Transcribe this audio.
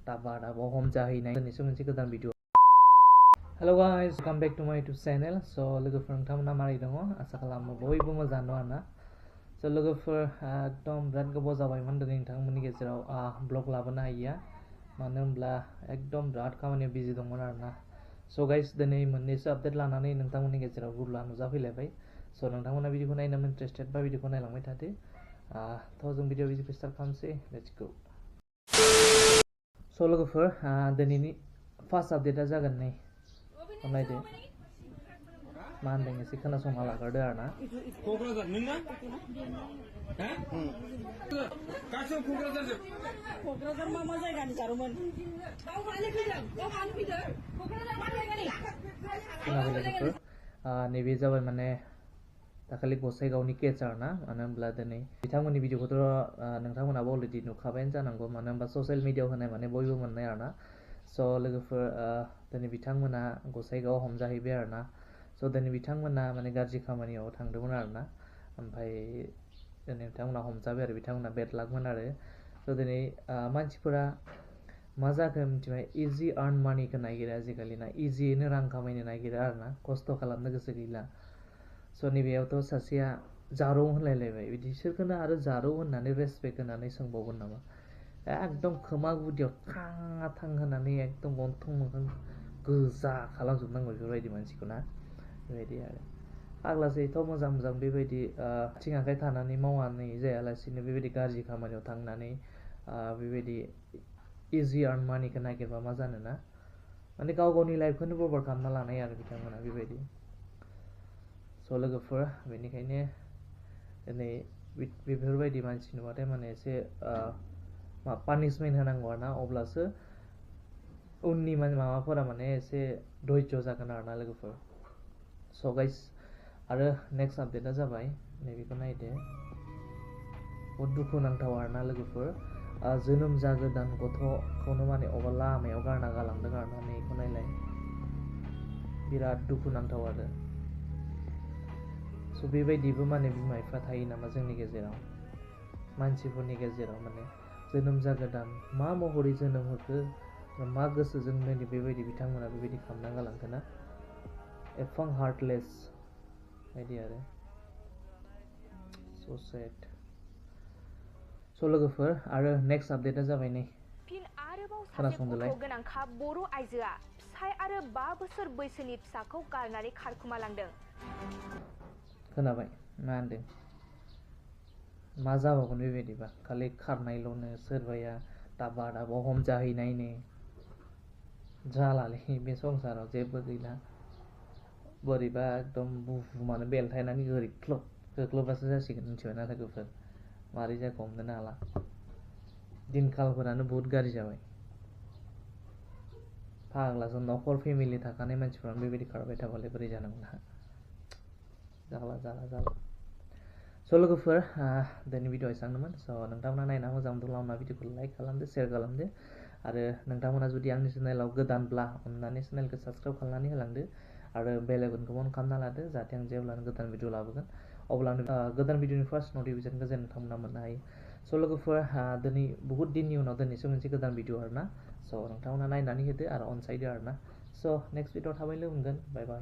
टाबाराव हम जाहैनाय दिनैसो मोनसे गोदान भिडिअ। Hello guys, welcome back to my YouTube channel. स' लोगोफोर नोंथांमोना मारै दङ? आसा खालामो बयबो मोजां दं आरोना। स' लोगोफोर एकदम बिराद गोबाव जाबायमोन दिनै नोंथांमोननि गेजेराव ब्लग लाबोनो हायिया, मानो होनब्ला एकदम बिराद खामानियाव बिजि दंमोन आरोना। स' गाइस, दिनै मोननैसो आपडेट लानानै नोंथांमोननि गेजेराव गुरला नुजाफैलायबाय। स' नोंथांमोना भिडिअखौ नायनो इन्टारेस्टेड बा भिडिअखौ नायलांबाय थादो। थ' जों भिडिअखौ स्टार्ट खालामसै। Let's go. स' लोगोफोर दिनैनि फार्स्ट आपडेटआ जागोन नै, नायदो मा होनदों एसे खोनासंना लाग्रोदो आरोना। क'क्राझार नोंना? गासैबो क'क्राझारजों। क'क्राझार मा मा जायगानि जारोमोन? खोनाबाय लोगोफोर, नैबे जाबाय माने दाखालि गसाइगावनि केस आरोना। मानो होनब्ला दिनै बिथांमोननि भिडिअखौथ' नोंथांमोनाबो अलरेडि नुखाबायानो जानांगौ, मानो होनबा ससियेल मिडियाआव होनाय माने बयबो मोननाय आरोना। स' लोगोफोर दिनै बिथांमोना गसाइगावआव हमजाहैबाय आरोना। स' दिनै बिथांमोना माने गाज्रि खामानियाव थांदोंमोन आरोना, ओमफ्राय दिनै बिथांमोना हमजाबाय आरो बिथांमोना बेड लाकमोन आरो। स' दिनै मानसिफोरा मा जाखो मिथिबाय, इजि आर्न मानिखौ नागिरो आजिखालि ना, इजियैनो रां खामायनो नागिरो आरोना, खस्थ' खालामनो गोसो गैला। स' नैबेयावथ' सासेया जारौ होनलायलायबाय, बिदि सोरखौनो आरो जारौ होननानै रेसपेक्ट होनानै सोंबावगोन नामा? एकदम खोमा गुदियाव थां थां होनानै एकदम गन्थं मोखां गोजा खालामजोबनांगौ बेफोरबायदि मानसिखौ ना, बेबायदि आरो। फाग्लासैथ' मोजां मोजां बेबायदि आथिं आखाइ थानानै मावनानै जायालासिनो बेबायदि गाज्रि खामानियाव थांनानै बेबायदि इजि आर्न मानिखौ नागिरबा मा जानो ना, माने गाव गावनि लाइफखौनो बरबाद खालामना लानाय आरो बिथांमोना बेबायदि। स' लोगोफोर बेनिखायनो दिनै बेफोरबायदि मानसि नुबाथाय माने एसे पानिशमेन्ट होनांगौ आरोना, अब्लासो उननि माबाफोरा माने एसे धैर्य जागोन आरोना लोगोफोर। स' गाइस, आरो नेक्स्ट आपडेटआ जाबाय नैबेखौ नायदो, बहुद दुखु नांथाव आरोना लोगोफोर। जोनोम जागोदान गथ'खौनो माने अबा लामायाव गारना गालांदों आरोना, नैखौ नायलाय, बिराद दुखु नांथाव आरो। स' बेबायदिबो माने बिमा बिफा थायो नामा जोंनि गेजेराव, मानसिफोरनि गेजेराव माने जोनोम जागोदान मा महरै जोनोम होखो, मा गोसोजों बेबायदि बिथांमोना बेबायदि खालामना गालांखो ना, एफां हार्टलेस बायदि आरो। स' सेड। स' लोगोफोर आरो नेक्स्ट आपडेटआ जाबाय नै, फिन आरोबाव सासे खोनासंदोलाय। गथ' गोनांखा बर' आइजोआ फिसाय आरो 5 बोसोर बैसोनि फिसाखौ गारनानै खारखुमालांदों। खोनाबाय मा होनदों? मा जाबावगोन बेबायदिबा, खालि खारनायल'नो, सोरबाया टाबाराव हम जाहैनायनो, जालालै बे संसाराव जेबो गैला। बोरैबा एकदम बुहुमानो बेलथायनानै खोख्लोबबासो जासिगोन मिथिबाय ना लोगोफोर, मारै जाखो हमनोनो हाला। दिनखालफोरानो बहुद गाज्रि जाबाय। फाग्लासो न'खर फेमिलि थाखानाय मानसिफ्रानो बेबायदि खारबाय थाबालाय बोरै जानांगौ ना, जाला। स' लोगोफोर दिनै भिडिअ एसांनोमोन। स' नोंथांमोना नायना मोजां मोनदोंब्ला आंना भिडिअखौ लाइक खालामदो, शेयार खालामदो, आरो नोंथांमोना जुदि आंनि चेनेलाव गोदानब्ला अननानै चेनेलखौ साबस्क्राइब खालामनानै होलांदो, आरो बेल आइकनखौबो अन खालामना लादो, जाहाथे आं जेब्लानो गोदान भिडिअ लाबोगोन अब्लानो गोदान भिडिअनि फार्स्ट नटिफिकेसनखौ जेन नोंथांमोना मोननो हायो। स' लोगोफोर दिनै बहुत दिननि उनाव दिनैसो मोनसे गोदान भिडिअ आरोना। स' नोंथांमोना नायनानै होदो आरो अनसायदो आरोना। स' नेक्स्ट भिडिअ थाबैनो मोनगोन। बाय बाय।